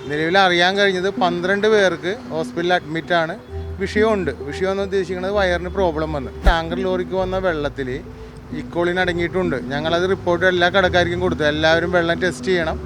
നിലവിൽ അറിയാൻ കഴിഞ്ഞത് 12 പേർക്ക് ഹോസ്പിറ്റലിൽ അഡ്മിറ്റാണ്. വിഷയമുണ്ട്. വിഷയമെന്ന് ഉദ്ദേശിക്കുന്നത് വയറിന് പ്രോബ്ലം വന്ന് ടാങ്കർ ലോറിക്ക് വന്ന വെള്ളത്തിൽ ഇക്കോളിൻ അടങ്ങിയിട്ടുണ്ട്. ഞങ്ങളത് റിപ്പോർട്ട് എല്ലാ കടക്കാർക്കും കൊടുത്തു. എല്ലാവരും വെള്ളം ടെസ്റ്റ് ചെയ്യണം.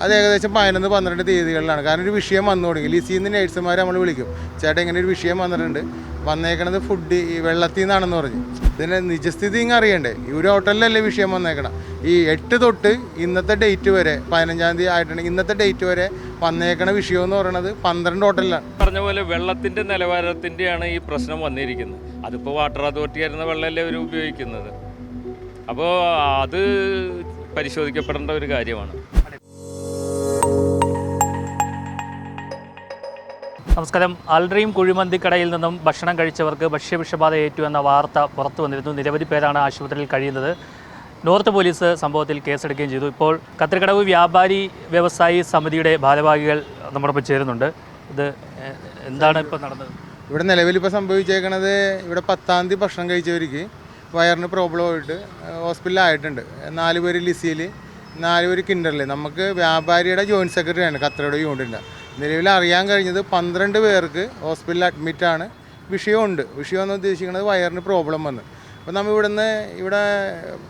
അത് ഏകദേശം 11-12 തീയതികളിലാണ്. കാരണം ഒരു വിഷയം വന്നു തുടങ്ങി. ലിസിയിൽ നിന്ന് നേഴ്സുമാർ നമ്മൾ വിളിക്കും, ചേട്ടാ ഇങ്ങനെ ഒരു വിഷയം വന്നിട്ടുണ്ട്, വന്നേക്കണത് ഫുഡ് ഈ വെള്ളത്തിൽ നിന്നാണെന്ന് പറഞ്ഞ്. ഇതിൻ്റെ നിജസ്ഥിതി ഇങ്ങനെ അറിയണ്ടേ? ഈ ഒരു ഹോട്ടലിലല്ലേ വിഷയം വന്നേക്കണം. ഈ 8 തൊട്ട് ഇന്നത്തെ ഡേറ്റ് വരെ 15-ാം തീയതി ആയിട്ടുണ്ടെങ്കിൽ ഇന്നത്തെ ഡേറ്റ് വരെ വന്നേക്കണ വിഷയം എന്ന് പറയുന്നത് 12 ഹോട്ടലിലാണ്. പറഞ്ഞ പോലെ വെള്ളത്തിൻ്റെ നിലവാരത്തിൻ്റെയാണ് ഈ പ്രശ്നം വന്നിരിക്കുന്നത്. അതിപ്പോൾ വാട്ടർ അതോറിറ്റി ആയിരുന്ന വെള്ളമല്ലേ അവർ ഉപയോഗിക്കുന്നത്. അപ്പോൾ അത് പരിശോധിക്കപ്പെടേണ്ട ഒരു കാര്യമാണ്. നമസ്കാരം. അൽഡ്രീം കുഴിമന്തിക്കടയിൽ നിന്നും ഭക്ഷണം കഴിച്ചവർക്ക് ഭക്ഷ്യവിഷബാധ ഏറ്റു എന്ന വാർത്ത പുറത്തു വന്നിരുന്നു. നിരവധി പേരാണ് ആശുപത്രിയിൽ കഴിയുന്നത്. നോർത്ത് പോലീസ് സംഭവത്തിൽ കേസെടുക്കുകയും ചെയ്തു. ഇപ്പോൾ കത്തിരിക്കടവ് വ്യാപാരി വ്യവസായി സമിതിയുടെ ഭാരവാഹികൾ നമ്മോടൊപ്പം ചേരുന്നുണ്ട്. ഇത് എന്താണ് ഇപ്പോൾ നടന്നത്? ഇവിടെ നിലവിൽ ഇപ്പോൾ സംഭവിച്ചേക്കണത്, ഇവിടെ 10-ാം തീയതി ഭക്ഷണം കഴിച്ചവർക്ക് വയറിന് പ്രോബ്ലം ആയിട്ട് ഹോസ്പിറ്റലിലായിട്ടുണ്ട്. 4 പേര് ലിസിയിൽ, 4 പേര് കിൻഡറിൽ. നമുക്ക് വ്യാപാരിയുടെ ജോയിൻറ്റ് സെക്രട്ടറിയാണ് കത്തിരിക്കടവ് യൂണിറ്റിൻ്റെ. നിലവിൽ അറിയാൻ കഴിഞ്ഞത് 12 പേർക്ക് ഹോസ്പിറ്റലിൽ അഡ്മിറ്റാണ്. വിഷയമുണ്ട്. വിഷയമെന്ന് ഉദ്ദേശിക്കുന്നത് വയറിന് പ്രോബ്ലം വന്ന്. അപ്പോൾ നമ്മൾ ഇവിടെ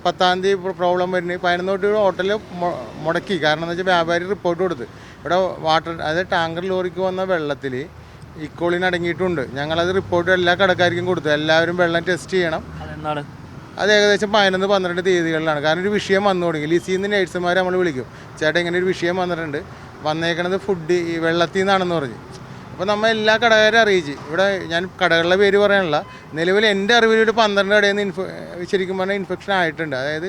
10-ാം തീയതി പ്രോബ്ലം വരുന്നത് 11 തൊട്ട് ഹോട്ടലിൽ മുടക്കി. കാരണം എന്ന് വെച്ചാൽ വ്യാപാരി റിപ്പോർട്ട് കൊടുത്ത് ഇവിടെ അതായത് ടാങ്കർ ലോറിക്ക് വന്ന വെള്ളത്തിൽ ഇക്കോളിൻ അടങ്ങിയിട്ടുണ്ട്. ഞങ്ങളത് റിപ്പോർട്ട് എല്ലാ കടക്കാർക്കും കൊടുത്തു. എല്ലാവരും വെള്ളം ടെസ്റ്റ് ചെയ്യണം. അത് ഏകദേശം 11-12 തീയതികളിലാണ്. കാരണം ഒരു വിഷയം വന്നു തുടങ്ങി. ലിസിയിൽ നിന്ന് നേഴ്സുമാർ നമ്മൾ വിളിക്കും, ചേട്ടാ ഇങ്ങനെ ഒരു വിഷയം വന്നിട്ടുണ്ട്, വന്നേക്കണത് ഫുഡ് ഈ വെള്ളത്തിൽ നിന്നാണെന്ന് പറഞ്ഞ്. അപ്പോൾ നമ്മൾ എല്ലാ കടക്കാരെ അറിയിച്ച്. ഇവിടെ ഞാൻ കടകളുടെ പേര് പറയാനുള്ള, നിലവിൽ എൻ്റെ അറിവിൽ ഒരു 12 കടയിൽ നിന്ന് ശരിക്കും പറഞ്ഞാൽ ഇൻഫെക്ഷൻ ആയിട്ടുണ്ട്. അതായത്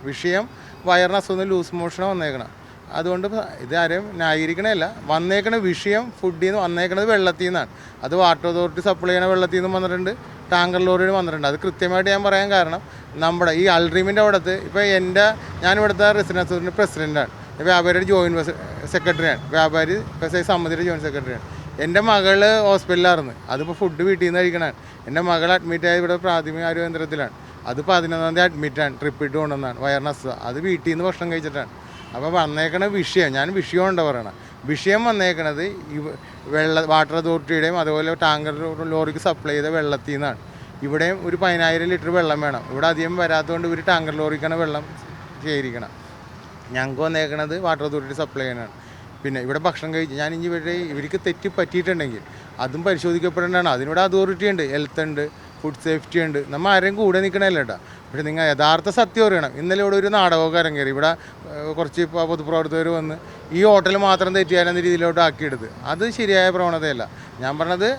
വിഷയം വയറിന് അസുഖം, ലൂസ് മോഷണം വന്നേക്കണം. അതുകൊണ്ട് ഇതാരും ന്യായീകരിക്കണമല്ല. വന്നേക്കണ വിഷയം ഫുഡിൽ നിന്ന് വന്നേക്കണത് വെള്ളത്തിൽ നിന്നാണ്. അത് വാട്ടർ അതോറിറ്റി സപ്ലൈ ചെയ്യണ വെള്ളത്തിൽ നിന്നും വന്നിട്ടുണ്ട്, ടാങ്കർ ലോറിയിൽ വന്നിട്ടുണ്ട്. അത് കൃത്യമായിട്ട് ഞാൻ പറയാൻ കാരണം, നമ്മുടെ ഈ അൽഡ്രീമിൻ്റെ അവിടുത്തെ ഇപ്പോൾ ഞാനിവിടുത്തെ റെസിഡൻസിൻ്റെ പ്രസിഡൻ്റാണ്, വ്യാപാരിയുടെ ജോയിൻറ്റ് സെക്രട്ടറിയാണ്, വ്യാപാരി വ്യവസായ സമിതിയുടെ ജോയിൻറ്റ് സെക്രട്ടറിയാണ്. എൻ്റെ മകൾ ഹോസ്പിറ്റലിലായിരുന്നു. അതിപ്പോൾ ഫുഡ് വീട്ടിൽ നിന്ന് കഴിക്കണതാണ്. എൻ്റെ മകൾ അഡ്മിറ്റായത് ഇവിടെ പ്രാഥമിക ആരോഗ്യ കേന്ദ്രത്തിലാണ്. അത് 11-ാം തീയതി അഡ്മിറ്റാണ്. ട്രിപ്പ് ഇട്ട് കൊണ്ടുവന്നാണ് വയറിന് അസുഖം. അത് വീട്ടിൽ നിന്ന് ഭക്ഷണം കഴിച്ചിട്ടാണ്. അപ്പോൾ വന്നേക്കണ വിഷയം, ഞാൻ വിഷയമുണ്ടോ പറയണം, വിഷയം വന്നേക്കണത് ഈ വാട്ടർ അതോറിറ്റിയുടെയും അതുപോലെ ടാങ്കർ ലോറിക്ക് സപ്ലൈ ചെയ്ത വെള്ളത്തിൽ നിന്നാണ്. ഇവിടെയും ഒരു 10,000 ലിറ്റർ വെള്ളം വേണം. ഇവിടെ അധികം വരാത്തതുകൊണ്ട് ഇവർ ടാങ്കർ ലോറിക്കാണ് വെള്ളം ശേഖരിക്കണം. ഞങ്ങൾക്ക് വന്നേക്കണത് വാട്ടർ അതോറിറ്റി സപ്ലൈ ചെയ്യാനാണ്. പിന്നെ ഇവിടെ ഭക്ഷണം കഴിച്ച് ഇവർക്ക് തെറ്റ് പറ്റിയിട്ടുണ്ടെങ്കിൽ അതും പരിശോധിക്കപ്പെടേണ്ടതാണ്. അതിനിവിടെ അതോറിറ്റി ഉണ്ട്, ഹെൽത്ത് ഉണ്ട്, ഫുഡ് സേഫ്റ്റി ഉണ്ട്. നമ്മൾ ആരെയും കൂടെ നിൽക്കണമല്ല കേട്ടോ. പക്ഷേ നിങ്ങൾ യഥാർത്ഥ സത്യം അറിയണം. ഇന്നലെ ഇവിടെ ഒരു നാടകമൊക്കെ ഇറങ്ങിയത്, ഇവിടെ കുറച്ച് പൊതുപ്രവർത്തകർ വന്ന് ഈ ഹോട്ടൽ മാത്രം തെറ്റിയാലെന്ന രീതിയിലോട്ട് ആക്കിയെടുത്ത്. അത് ശരിയായ പ്രവണതയല്ല. ഞാൻ പറഞ്ഞത്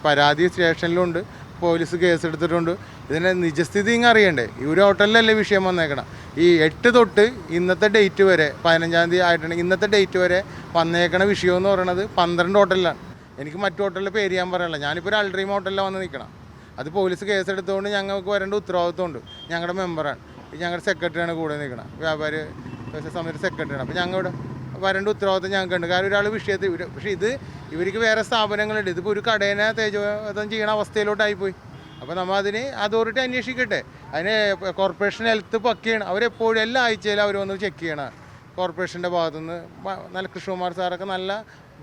പരാതി സ്റ്റേഷനിലുണ്ട്, പോലീസ് കേസെടുത്തിട്ടുണ്ട്. ഇതിൻ്റെ നിജസ്ഥിതി ഇങ്ങനെ അറിയണ്ടേ? ഈ ഒരു ഹോട്ടലിലല്ലേ വിഷയം വന്നേക്കണം. ഈ 8 തൊട്ട് ഇന്നത്തെ ഡേറ്റ് വരെ 15-ാം തീയതി ആയിട്ടുണ്ടെങ്കിൽ ഇന്നത്തെ ഡേറ്റ് വരെ വന്നേക്കണ വിഷയം എന്ന് പറയുന്നത് 12 ഹോട്ടലിലാണ്. എനിക്ക് മറ്റു ഹോട്ടലിലെ പേര് ഞാൻ പറയാനില്ല. ഞാനിപ്പോൾ ഒരു അൽഡ്രീം ഹോട്ടലിലാണ് വന്ന് നിൽക്കണം. അത് പോലീസ് കേസെടുത്തുകൊണ്ട് ഞങ്ങൾക്ക് വരേണ്ട ഉത്തരവാദിത്വമുണ്ട്. ഞങ്ങളുടെ മെമ്പറാണ്, ഞങ്ങളുടെ സെക്രട്ടറിയാണ് കൂടെ നിൽക്കണം, വ്യാപാരി സമിതി സെക്രട്ടറിയാണ്. അപ്പോൾ ഞങ്ങളുടെ വരേണ്ട ഉത്തരവാദിത്വം ഞങ്ങൾക്കുണ്ട്. കാരണം ഒരാൾ വിഷയത്തിൽ പക്ഷേ ഇവർക്ക് വേറെ സ്ഥാപനങ്ങളുണ്ട്. ഇതിപ്പോൾ ഒരു കടേനെ തേജോധം ചെയ്യണ അവസ്ഥയിലോട്ടായിപ്പോയി. അപ്പോൾ നമ്മൾ അതിന് അതോറിറ്റി അന്വേഷിക്കട്ടെ. അതിന് കോർപ്പറേഷൻ ഹെൽത്ത് പക്കയാണ്. അവരെപ്പോഴും എല്ലാ ആഴ്ചയിലും അവർ വന്ന് ചെക്ക് ചെയ്യണം. കോർപ്പറേഷൻ്റെ ഭാഗത്തുനിന്ന് നല്ല കൃഷ്ണകുമാർ സാറൊക്കെ നല്ല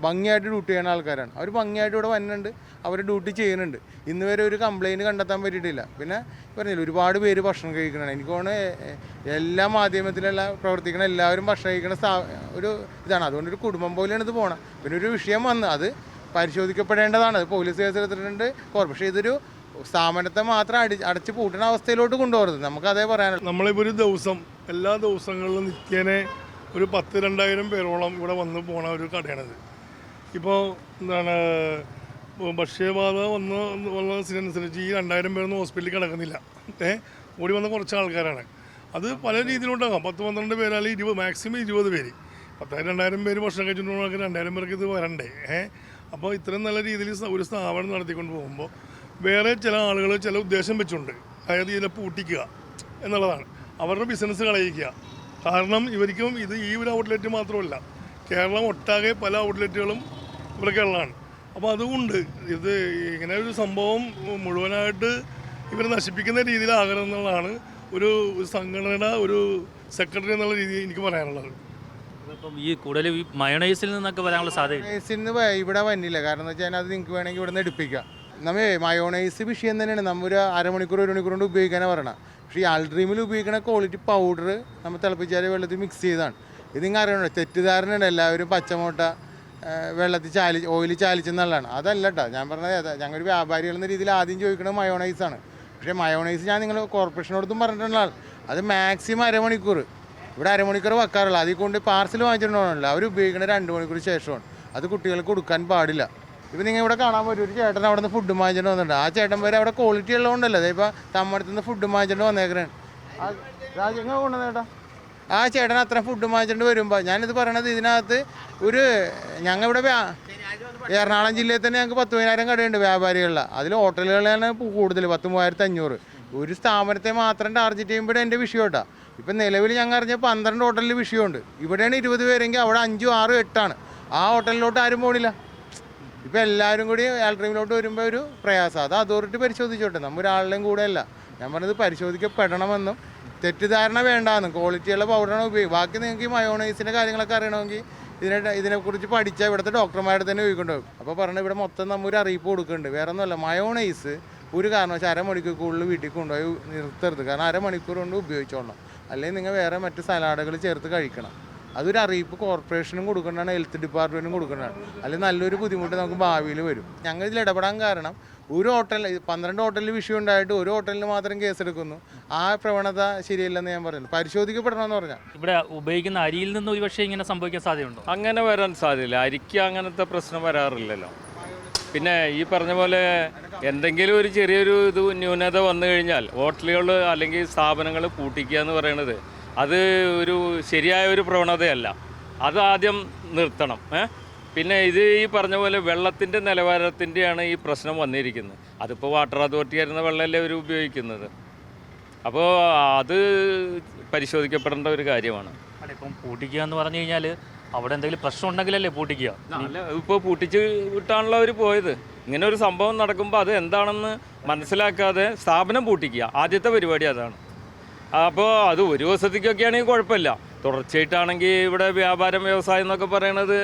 ഭംഗിയായിട്ട് ഡ്യൂട്ടി ചെയ്യുന്ന ആൾക്കാരാണ്. അവർ ഭംഗിയായിട്ട് ഇവിടെ വന്നിട്ടുണ്ട്, അവർ ഡ്യൂട്ടി ചെയ്യുന്നുണ്ട്. ഇന്ന് വരെ ഒരു കംപ്ലയിൻറ്റ് കണ്ടെത്താൻ പറ്റിയിട്ടില്ല. പിന്നെ പറഞ്ഞില്ല, ഒരുപാട് പേര് ഭക്ഷണം കഴിക്കണം. എനിക്ക് തോന്നുന്നു എല്ലാ മാധ്യമത്തിലെല്ലാം പ്രവർത്തിക്കണം, എല്ലാവരും ഭക്ഷണം കഴിക്കുന്ന ഒരു ഇതാണ്. അതുകൊണ്ടൊരു കുടുംബം പോലെയാണ് ഇത് പോകണം. പിന്നെ ഒരു വിഷയം വന്ന് അത് പരിശോധിക്കപ്പെടേണ്ടതാണ്. അത് പോലീസ് കേസെടുത്തിട്ടുണ്ട്. പക്ഷേ ഇതൊരു സ്ഥാപനത്തെ മാത്രം അടച്ച് പൂട്ടുന്ന അവസ്ഥയിലോട്ട് കൊണ്ടുപോകരുത്. നമുക്ക് അതേ പറയാനുള്ളൂ. നമ്മളിപ്പോൾ ഒരു ദിവസം എല്ലാ ദിവസങ്ങളിലും നിത്യേനെ ഒരു 10-2,000 പേരോളം ഇവിടെ വന്ന് പോണ ഒരു കടയാണിത്. ഇപ്പോൾ ഭക്ഷ്യബാധ വന്നതിനനുസരിച്ച് ഈ 2,000 പേരൊന്നും ഹോസ്പിറ്റലിൽ കിടക്കുന്നില്ല. ഓടി വന്ന കുറച്ച് ആൾക്കാരാണ്. അത് പല രീതിയിലുണ്ടാകാം. 10-12 പേര് അല്ലെങ്കിൽ മാക്സിമം 20 പേര്. 10,000-2,000 പേര് ഭക്ഷണം കഴിച്ചിട്ടുണ്ടെങ്കിൽ 2,000 പേർക്ക് ഇത് വരണ്ടേ? അപ്പോൾ ഇത്രയും നല്ല രീതിയിൽ ഒരു സ്ഥാപനം നടത്തിക്കൊണ്ട് പോകുമ്പോൾ വേറെ ചില ആളുകൾ ചില ഉദ്ദേശം വെച്ചുണ്ട്. അതായത് ഇതിനെ പൂട്ടിക്കുക എന്നുള്ളതാണ്. അവരുടെ ബിസിനസ് കളയിക്കുക. കാരണം ഇവർക്കും ഈ ഒരു ഔട്ട്ലെറ്റ് മാത്രമല്ല, കേരളം ഒട്ടാകെ പല ഔട്ട്ലെറ്റുകളും ഇവർക്കുള്ളതാണ്. അപ്പോൾ അതുകൊണ്ട് ഇങ്ങനെ ഒരു സംഭവം മുഴുവനായിട്ട് ഇവരെ നശിപ്പിക്കുന്ന രീതിയിലാകണമെന്നുള്ളതാണ് ഒരു സംഘടനയുടെ ഒരു സെക്രട്ടറി എന്നുള്ള രീതിയിൽ എനിക്ക് പറയാനുള്ളത്. അപ്പം ഈ കൂടുതൽ ഈ മയോണൈസിൽ നിന്നൊക്കെ വരാനുള്ള സാധ്യത മയോണൈസിന്ന് ഇവിടെ വന്നില്ല. കാരണം എന്ന് വെച്ചാൽ അത് നിങ്ങൾക്ക് വേണമെങ്കിൽ ഇവിടെ നിന്ന് എടുപ്പിക്കാം. മയോണൈസ് വിഷയം തന്നെയാണ്. നമ്മൊരു അരമണിക്കൂർ 1 മണിക്കൂർ കൊണ്ട് ഉപയോഗിക്കാനാണ് പറയണം. പക്ഷേ ഈ അൾഡ്രീമിൽ ഉപയോഗിക്കുന്ന ക്വാളിറ്റി പൗഡർ നമ്മൾ തിളപ്പിച്ചാൽ വെള്ളത്തിൽ മിക്സ് ചെയ്താണ്. ഇത് നിങ്ങൾ അറിയണോ, തെറ്റിദ്ധാരണയുണ്ട് എല്ലാവരും പച്ചമുട്ട വെള്ളത്തിൽ ഓയിൽ ചാലിച്ചെന്നുള്ളതാണ്. അതല്ല കേട്ടോ ഞാൻ പറഞ്ഞത്. ഞങ്ങളൊരു വ്യാപാരികൾ എന്ന രീതിയിൽ ആദ്യം ചോദിക്കുന്നത് മയോണൈസാണ്. പക്ഷേ മയോണൈസ് ഞാൻ നിങ്ങൾ കോർപ്പറേഷനോടൊത്തും പറഞ്ഞിട്ടുള്ള ആൾ അത് മാക്സിമം അരമണിക്കൂർ ഇവിടെ അരമണിക്കൂർ വെക്കാറുള്ളൂ. അതിൽ കൊണ്ട് പാർസൽ വാങ്ങിച്ചിട്ടുണ്ടോ അവർ ഉപയോഗിക്കുന്നത് 2 മണിക്കൂർ ശേഷമാണ്. അത് കുട്ടികൾക്ക് കൊടുക്കാൻ പാടില്ല. ഇപ്പം നിങ്ങൾ ഇവിടെ കാണാൻ പറ്റും, ഒരു ചേട്ടൻ അവിടെ നിന്ന് ഫുഡ് വാങ്ങിച്ചിട്ട് വന്നിട്ടുണ്ട്. ആ ചേട്ടൻ വരെ അവിടെ ക്വാളിറ്റി ഉള്ളതുകൊണ്ടല്ലോ അതിപ്പോൾ തമ്മടുത്ത് നിന്ന് ഫുഡ് വാങ്ങിച്ചിട്ട് വന്നേക്കണേ. രാജ്യങ്ങൾ കൊണ്ടുവന്ന ചേട്ടാ ആ ചേട്ടൻ അത്ര ഫുഡ് വാങ്ങിച്ചിട്ട് വരുമ്പോൾ ഞാനിത് പറയണത് ഇതിനകത്ത് ഞങ്ങൾ ഇവിടെ എറണാകുളം ജില്ലയിൽ തന്നെ ഞങ്ങൾക്ക് 10,000 കടയുണ്ട് വ്യാപാരികളിൽ. അതിൽ ഹോട്ടലുകളാണ് കൂടുതൽ 13,500. ഒരു സ്ഥാപനത്തെ മാത്രം ടാർഗറ്റ് ചെയ്യുമ്പോഴേ എൻ്റെ വിഷയം കേട്ടോ. ഇപ്പം നിലവിൽ ഞങ്ങൾ അറിഞ്ഞ 12 ഹോട്ടലിൽ വിഷയമുണ്ട്. ഇവിടെയാണ് 20 പേരെങ്കിൽ അവിടെ 5, 6, 8 ആ ഹോട്ടലിലോട്ട് ആരും പോണില്ല. ഇപ്പം എല്ലാവരും കൂടി ആൾട്രീമിലോട്ട് വരുമ്പോൾ ഒരു പ്രയാസം. അത് അതോറിറ്റി പരിശോധിച്ചോട്ടെ, നമ്മൾ ഒരാളുടെയും കൂടെ അല്ല. ഞാൻ പറഞ്ഞത് പരിശോധിക്കപ്പെടണമെന്നും തെറ്റിദ്ധാരണ വേണ്ടാന്നും. ക്വാളിറ്റിയുള്ള പൗഡറാണ് ഉപയോഗിക്കുക. ബാക്കി നിങ്ങൾക്ക് ഈ മയോണൈസിൻ്റെ കാര്യങ്ങളൊക്കെ അറിയണമെങ്കിൽ ഇതിനെക്കുറിച്ച് പഠിച്ചാൽ ഇവിടുത്തെ ഡോക്ടർമാരുടെ തന്നെ ചോദിക്കേണ്ടാവും. അപ്പോൾ പറഞ്ഞാൽ ഇവിടെ മൊത്തം നമ്മൾ ഒരു അറിയിപ്പ് കൊടുക്കുന്നുണ്ട്. വേറെ ഒന്നുമല്ല, മയോണൈസ് ഒരു കാരണവശാൽ അരമണിക്കൂർ കൂടുതൽ വീട്ടിൽ കൊണ്ടുപോയി നിർത്തരുത്. കാരണം അരമണിക്കൂർ കൊണ്ട് ഉപയോഗിച്ചോളണം. അല്ലെങ്കിൽ നിങ്ങൾ വേറെ മറ്റ് സലാഡുകൾ ചേർത്ത് കഴിക്കണം. അതൊരു അറിയിപ്പ് കോർപ്പറേഷനും കൊടുക്കേണ്ടതാണ്, ഹെൽത്ത് ഡിപ്പാർട്ട്മെൻറ്റും കൊടുക്കേണ്ടതാണ്. അല്ലെങ്കിൽ നല്ലൊരു ബുദ്ധിമുട്ട് നമുക്ക് ഭാവിയിൽ വരും. ഞങ്ങൾ ഇതിൽ ഇടപെടാൻ കാരണം ഒരു ഹോട്ടലിൽ 12 ഹോട്ടലിൽ വിഷയം ഉണ്ടായിട്ട് ഒരു ഹോട്ടലിൽ മാത്രം കേസെടുക്കുന്നു. ആ പ്രവണത ശരിയല്ലെന്ന് ഞാൻ പറയുന്നു. പരിശോധിക്കപ്പെടണമെന്ന് പറഞ്ഞാൽ ഇവിടെ ഉപയോഗിക്കുന്ന അരിയിൽ നിന്ന് ഒരുപക്ഷെ ഇങ്ങനെ സംഭവിക്കാൻ സാധ്യതയുണ്ടോ? അങ്ങനെ വരാൻ സാധ്യതയില്ല. അരിക്ക് അങ്ങനത്തെ പ്രശ്നം വരാറില്ലല്ലോ. പിന്നെ ഈ പറഞ്ഞ പോലെ എന്തെങ്കിലും ഒരു ചെറിയൊരു ന്യൂനത വന്നു കഴിഞ്ഞാൽ ഹോട്ടലുകൾ അല്ലെങ്കിൽ സ്ഥാപനങ്ങൾ പൂട്ടിക്കുക എന്ന് പറയുന്നത് അത് ഒരു ശരിയായ ഒരു പ്രവണതയല്ല. അത് ആദ്യം നിർത്തണം. പിന്നെ ഇത് ഈ പറഞ്ഞ പോലെ വെള്ളത്തിൻ്റെ നിലവാരത്തിൻ്റെയാണ് ഈ പ്രശ്നം വന്നിരിക്കുന്നത്. അതിപ്പോൾ വാട്ടർ അതോറിറ്റി ആയിരുന്ന വെള്ളമല്ലേ അവർ ഉപയോഗിക്കുന്നത്. അപ്പോൾ അത് പരിശോധിക്കപ്പെടേണ്ട ഒരു കാര്യമാണ്. അല്ല, ഇപ്പം പൂട്ടിക്കുക എന്ന് പറഞ്ഞു കഴിഞ്ഞാൽ അവിടെ എന്തെങ്കിലും പ്രശ്നം ഉണ്ടെങ്കിലല്ലേ പൂട്ടിക്കുക. അല്ല, ഇപ്പോൾ പൂട്ടിച്ച് വിട്ടാണല്ലോ അവർ പോയത്. ഇങ്ങനെ ഒരു സംഭവം നടക്കുമ്പോൾ അത് എന്താണെന്ന് മനസ്സിലാക്കാതെ സ്ഥാപനം പൂട്ടിക്കുക ആദ്യത്തെ പരിപാടി അതാണ്. അപ്പോൾ അത് ഒരു ദിവസത്തേക്കൊക്കെ ആണെങ്കിൽ കുഴപ്പമില്ല. തുടർച്ചയായിട്ടാണെങ്കിൽ ഇവിടെ വ്യാപാരം വ്യവസായം എന്നൊക്കെ പറയണത്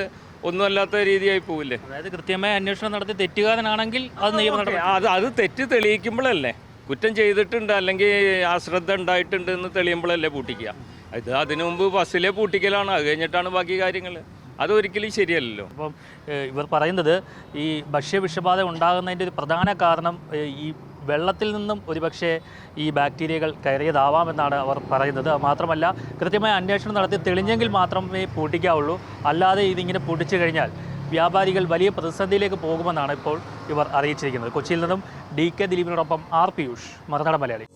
ഒന്നുമല്ലാത്ത രീതിയായി പോവില്ലേ. അതായത് കൃത്യമായ അന്വേഷണം നടത്തി തെറ്റുകാരനാണെങ്കിൽ അത് അത് തെറ്റ് തെളിയിക്കുമ്പോഴല്ലേ, കുറ്റം ചെയ്തിട്ടുണ്ട് അല്ലെങ്കിൽ അശ്രദ്ധ ഉണ്ടായിട്ടുണ്ട് എന്ന് തെളിയുമ്പോഴല്ലേ പൂട്ടിക്കുക. ഇത് അതിനു മുമ്പ് ബസ്സിലെ പൂട്ടിക്കലാണ്, അത് കഴിഞ്ഞിട്ടാണ് ബാക്കി കാര്യങ്ങൾ. അതൊരിക്കലും ശരിയല്ലല്ലോ. അപ്പം ഇവർ പറയുന്നത് ഈ ഭക്ഷ്യവിഷബാധ ഉണ്ടാകുന്നതിൻ്റെ ഒരു പ്രധാന കാരണം ഈ വെള്ളത്തിൽ നിന്നും ഒരുപക്ഷെ ഈ ബാക്ടീരിയകൾ കയറിയതാവാമെന്നാണ് അവർ പറയുന്നത്. മാത്രമല്ല കൃത്യമായ അന്വേഷണം നടത്തി തെളിഞ്ഞെങ്കിൽ മാത്രമേ പൂട്ടിക്കാവുള്ളൂ. അല്ലാതെ ഇതിങ്ങനെ പൂട്ടിച്ചു കഴിഞ്ഞാൽ വ്യാപാരികൾ വലിയ പ്രതിസന്ധിയിലേക്ക് പോകുമെന്നാണ് ഇപ്പോൾ ഇവർ അറിയിച്ചിരിക്കുന്നത്. കൊച്ചിയിൽ നിന്നും DK ദിലീപിനോടൊപ്പം R. പിയൂഷ്, മറുനാടൻ മലയാളി.